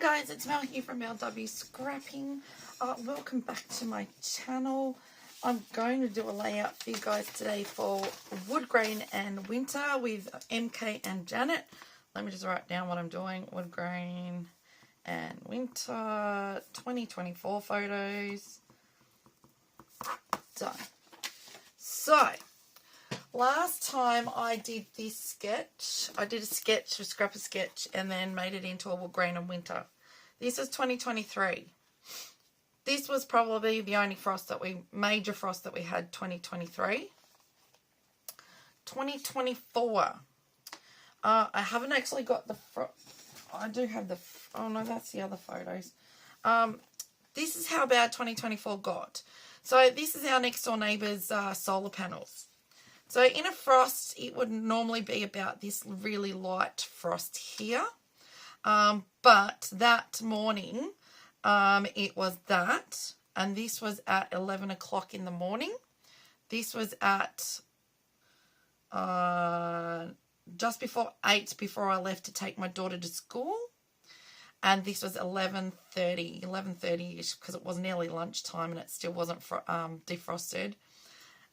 guys, it's Mel here from LW Scrapping. Welcome back to my channel. I'm going to do a layout for you guys today for Woodgrain and Winter with MK and Janet. Let me just write down what I'm doing. Woodgrain and Winter 2024 photos. Done. So, last time I did this sketch, I did a sketch, a scrap of sketch, and then made it into a Woodgrain and Winter. This is 2023. This was probably the only major frost that we had 2023. 2024. I haven't actually got the I do have the, oh no, that's the other photos. This is how bad 2024 got. So this is our next door neighbour's solar panels. So in a frost, it would normally be about this really light frost here. But that morning, it was that. And this was at 11 o'clock in the morning. This was at just before 8, before I left to take my daughter to school. And this was 11:30-ish, because it was nearly lunchtime and it still wasn't defrosted.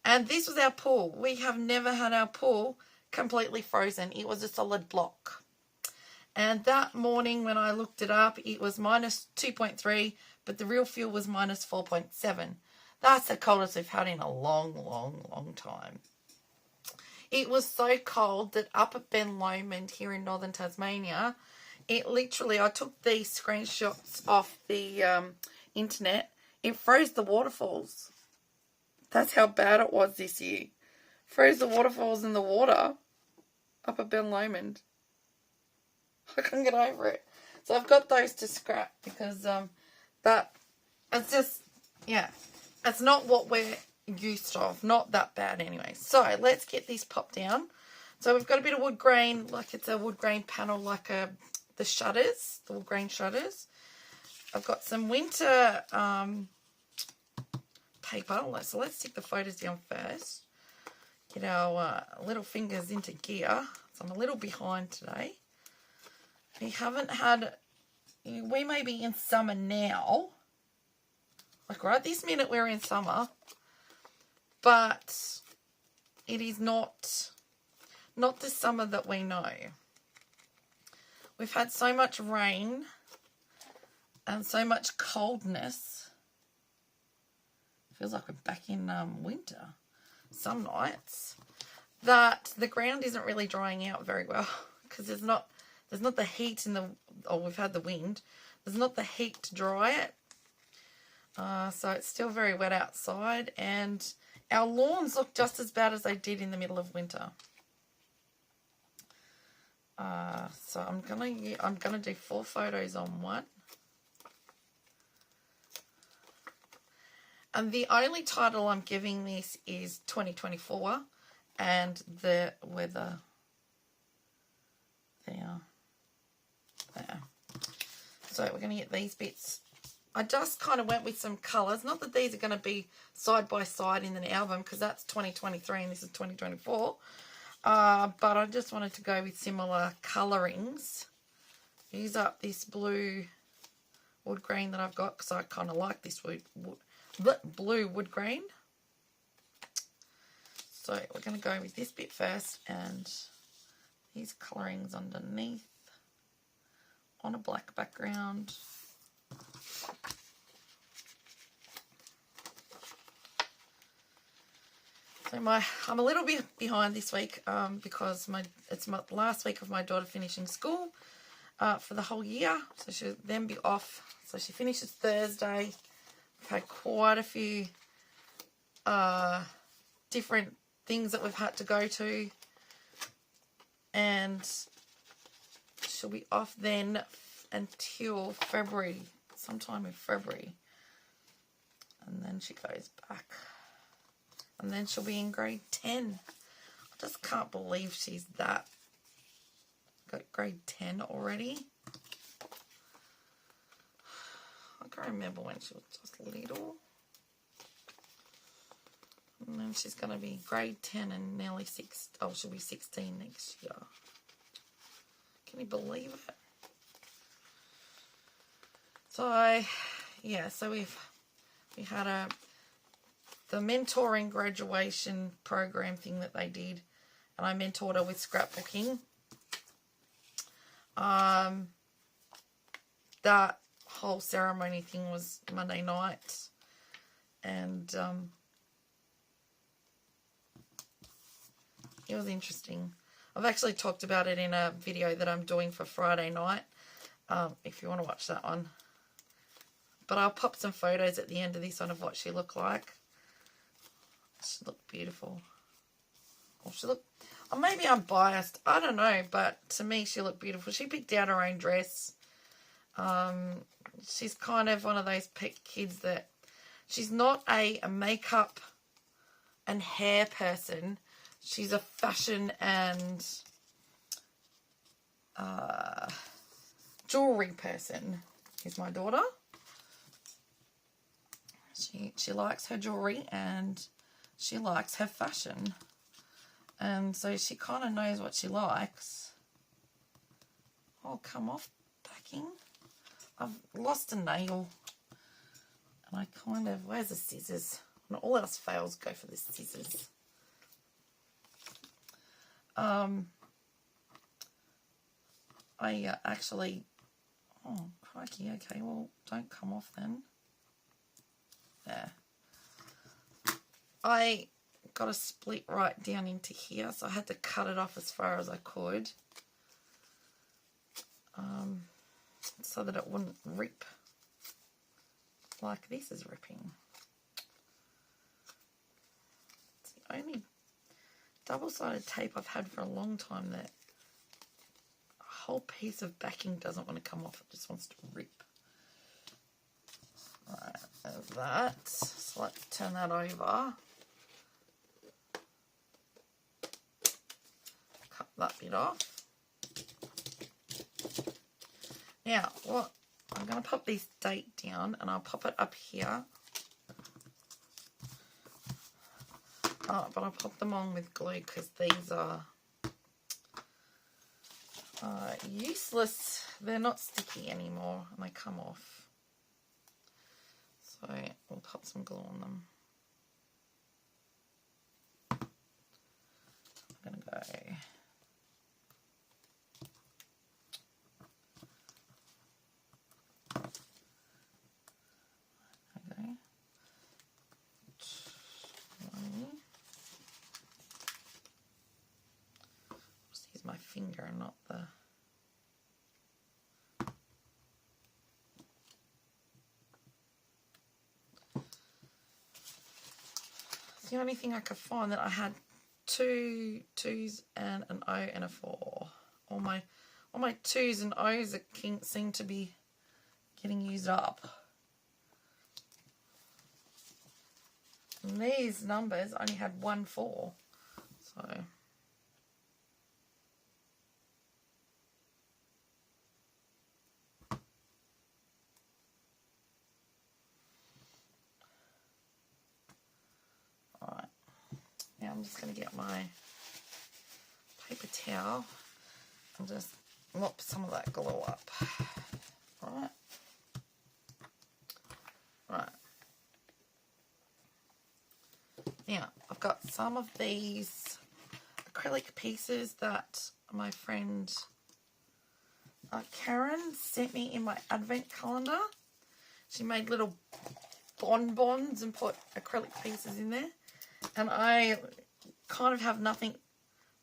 And this was our pool. We have never had our pool completely frozen. It was a solid block. And that morning when I looked it up, it was minus 2.3, but the real feel was minus 4.7. That's the coldest we've had in a long, long, long time. It was so cold that up at Ben Lomond here in northern Tasmania, it literally, I took these screenshots off the internet. It froze the waterfalls. That's how bad it was this year. Froze the waterfalls in the water up at Ben Lomond. I can't get over it. So I've got those to scrap because it's just, yeah, it's not what we're used of. Not that bad anyway. So let's get this popped down. So we've got a bit of wood grain, like it's a wood grain panel, like the shutters, the wood grain shutters. I've got some winter paper. So let's stick the photos down first. Get our little fingers into gear. So I'm a little behind today. We haven't had, we may be in summer now. Like right this minute we're in summer. But it is not the summer that we know. We've had so much rain and so much coldness. Feels like we're back in winter some nights, that the ground isn't really drying out very well because there's not the heat in the, oh, we've had the wind. There's not the heat to dry it. So it's still very wet outside, and our lawns look just as bad as they did in the middle of winter. So I'm gonna do 4 photos on one. And the only title I'm giving this is 2024, and the weather there. So we're going to get these bits. I just kind of went with some colours. Not that these are going to be side by side in an album, because that's 2023 and this is 2024. But I just wanted to go with similar colourings. Use up this blue wood grain that I've got, because I kind of like this blue wood grain. So we're going to go with this bit first, and these colourings underneath on a black background. So I'm a little bit behind this week because it's my last week of my daughter finishing school for the whole year. So she'll then be off. So she finishes Thursday. We've had quite a few different things that we've had to go to. And she'll be off then until February, sometime in February. And then she goes back. And then she'll be in grade 10. I just can't believe she's got grade 10 already. I can't remember when she was just little. And then she's going to be grade 10 and nearly 6. Oh, she'll be 16 next year. Can you believe it? So, yeah, so we had the mentoring graduation program thing that they did, and I mentored her with scrapbooking. That whole ceremony thing was Monday night, and it was interesting. I've actually talked about it in a video that I'm doing for Friday night, if you want to watch that one. But I'll pop some photos at the end of this one of what she looked like. She looked beautiful. Or she looked... Or maybe I'm biased. I don't know. But to me, she looked beautiful. She picked out her own dress. She's kind of one of those kids that... She's not a makeup and hair person. She's a fashion and jewellery person. Here's my daughter. She likes her jewellery and she likes her fashion. And so she kind of knows what she likes. Oh, come off, backing. I've lost a nail. And I kind of... Where's the scissors? When all else fails, go for the scissors. I actually... Oh, crikey. Okay, well, don't come off then. There. I got a split right down into here, so I had to cut it off as far as I could. So that it wouldn't rip like this is ripping. It's the only double-sided tape I've had for a long time that a whole piece of backing doesn't want to come off. It just wants to rip. Right, there's that. So let's turn that over. Cut that bit off. Now, what I'm going to pop this date down and I'll pop it up here. Oh, but I'll pop them on with glue because these are useless. They're not sticky anymore and they come off. So we'll pop some glue on them. I'm going to go... Okay. Just use my finger and not the... The only thing I could find that I had 2 2s and an O and a 4. All my 2s and O's seem to be getting used up. And these numbers only had 1 4. So now I'm just going to get my paper towel and just mop some of that glue up. Right. Now, I've got some of these acrylic pieces that my friend Karen sent me in my advent calendar. She made little bonbons and put acrylic pieces in there. And I kind of have nothing.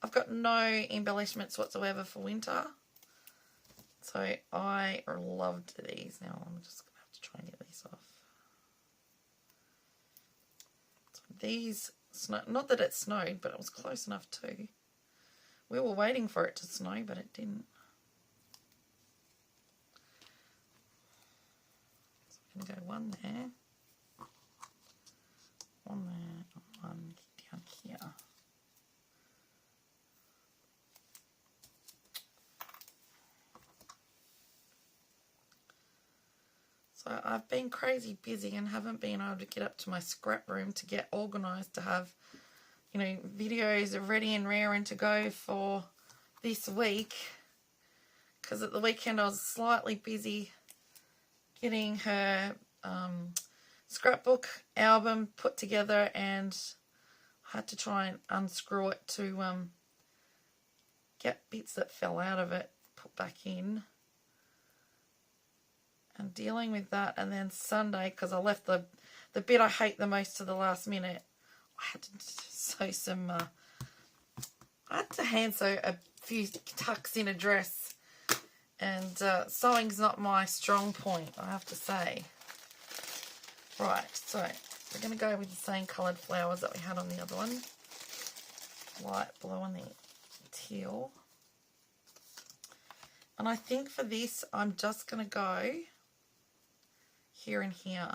I've got no embellishments whatsoever for winter. So I loved these. Now I'm just going to have to try and get these off. So these, not that it snowed, but it was close enough too. We were waiting for it to snow, but it didn't. So I'm going to go one there. One there, one down here. So I've been crazy busy and haven't been able to get up to my scrap room to get organised to have, you know, videos ready and raring to go for this week. Because at the weekend I was slightly busy getting her scrapbook album put together, and I had to try and unscrew it to get bits that fell out of it put back in. And dealing with that, and then Sunday, because I left the bit I hate the most to the last minute, I had to sew some, I had to hand sew a few tucks in a dress, and sewing's not my strong point, I have to say. Right, so we're going to go with the same coloured flowers that we had on the other one. Light blue and the teal. And I think for this, I'm just going to go here and here.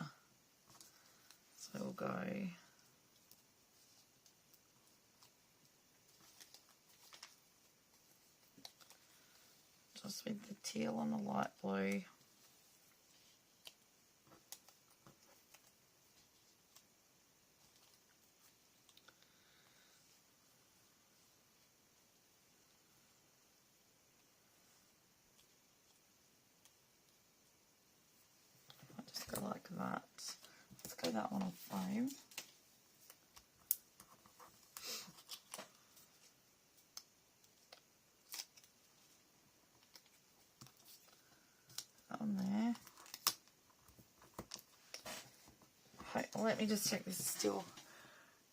So we'll go just with the teal and the light blue. Go like that. Let's go that one on foam. That one there. Okay, let me just check this is still.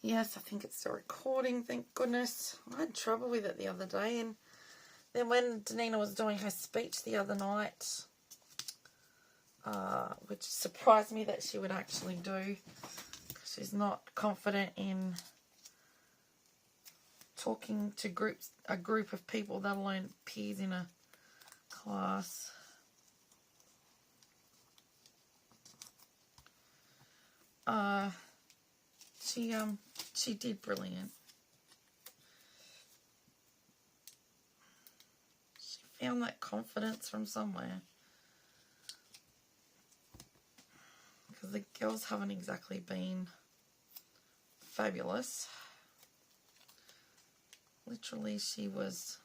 Yes, I think it's still recording, thank goodness. I had trouble with it the other day, and then when Danina was doing her speech the other night, which surprised me that she would actually do, because she's not confident in talking to a group of people, let alone peers in a class. She did brilliant. She found that confidence from somewhere. Because the girls haven't exactly been fabulous. Literally, she was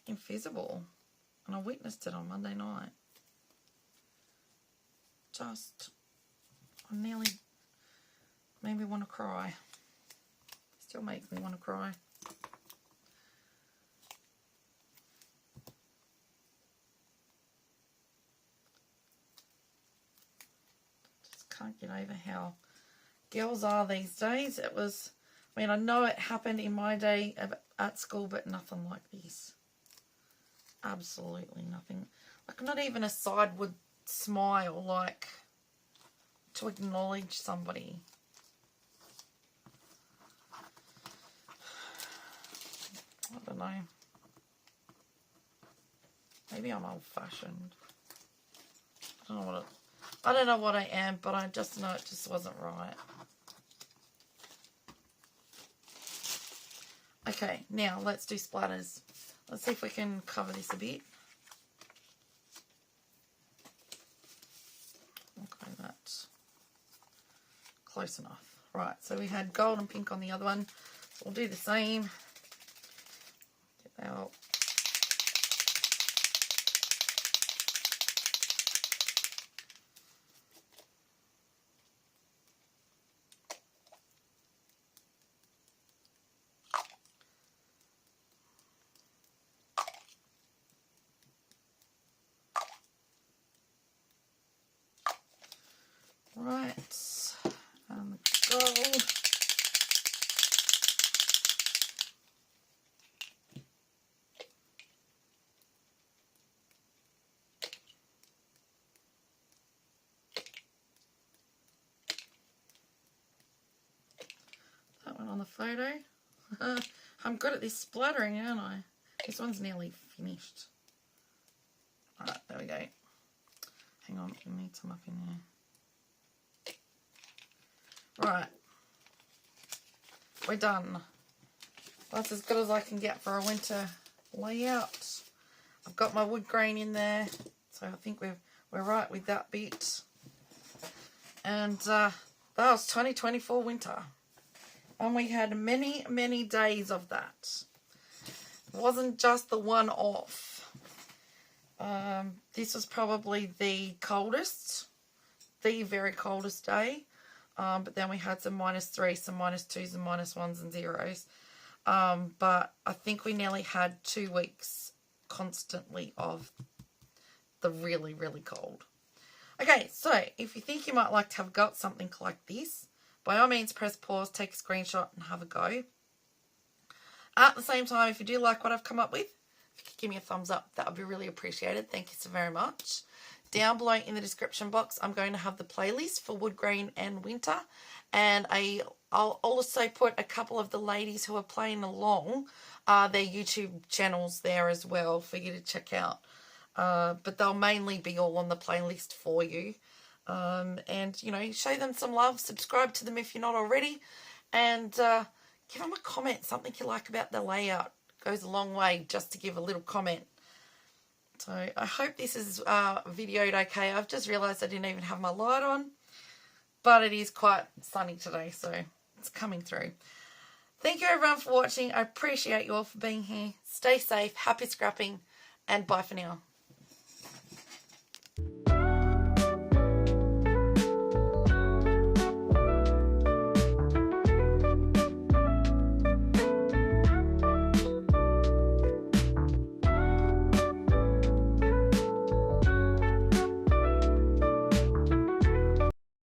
invisible. And I witnessed it on Monday night. I nearly made me want to cry. Still makes me want to cry. Can't get over how girls are these days. It was, I mean, I know it happened in my day at school, but nothing like this. Absolutely nothing. Like, not even a sideward smile, like, to acknowledge somebody. I don't know. Maybe I'm old-fashioned. I don't know what I am, but I just know it just wasn't right. Okay, now let's do splatters. Let's see if we can cover this a bit. Okay, that's close enough. Right, so we had gold and pink on the other one. So we'll do the same. Get our right, and the gold. That one on the photo. I'm good at this splattering, aren't I? This one's nearly finished. Alright, there we go. Hang on, I need some up in there. Right, we're done. That's as good as I can get for a winter layout. I've got my wood grain in there, so I think we're right with that bit. And that was 2024 winter, and we had many, many days of that. It wasn't just the one off. This was probably the coldest, the very coldest day. But then we had some -3s, some -2s, and -1s and 0s. But I think we nearly had 2 weeks constantly of the really, really cold. Okay, so if you think you might like to have got something like this, by all means press pause, take a screenshot and have a go. At the same time, if you do like what I've come up with, if you could give me a thumbs up, that would be really appreciated. Thank you so very much. Down below in the description box, I'm going to have the playlist for Woodgrain and Winter. And I'll also put a couple of the ladies who are playing along, their YouTube channels there as well for you to check out. But they'll mainly be all on the playlist for you. And, you know, show them some love. Subscribe to them if you're not already. And give them a comment. Something you like about the layout. Goes a long way just to give a little comment. So I hope this is videoed okay. I've just realised I didn't even have my light on. But it is quite sunny today, so it's coming through. Thank you everyone for watching. I appreciate you all for being here. Stay safe, happy scrapping, and bye for now.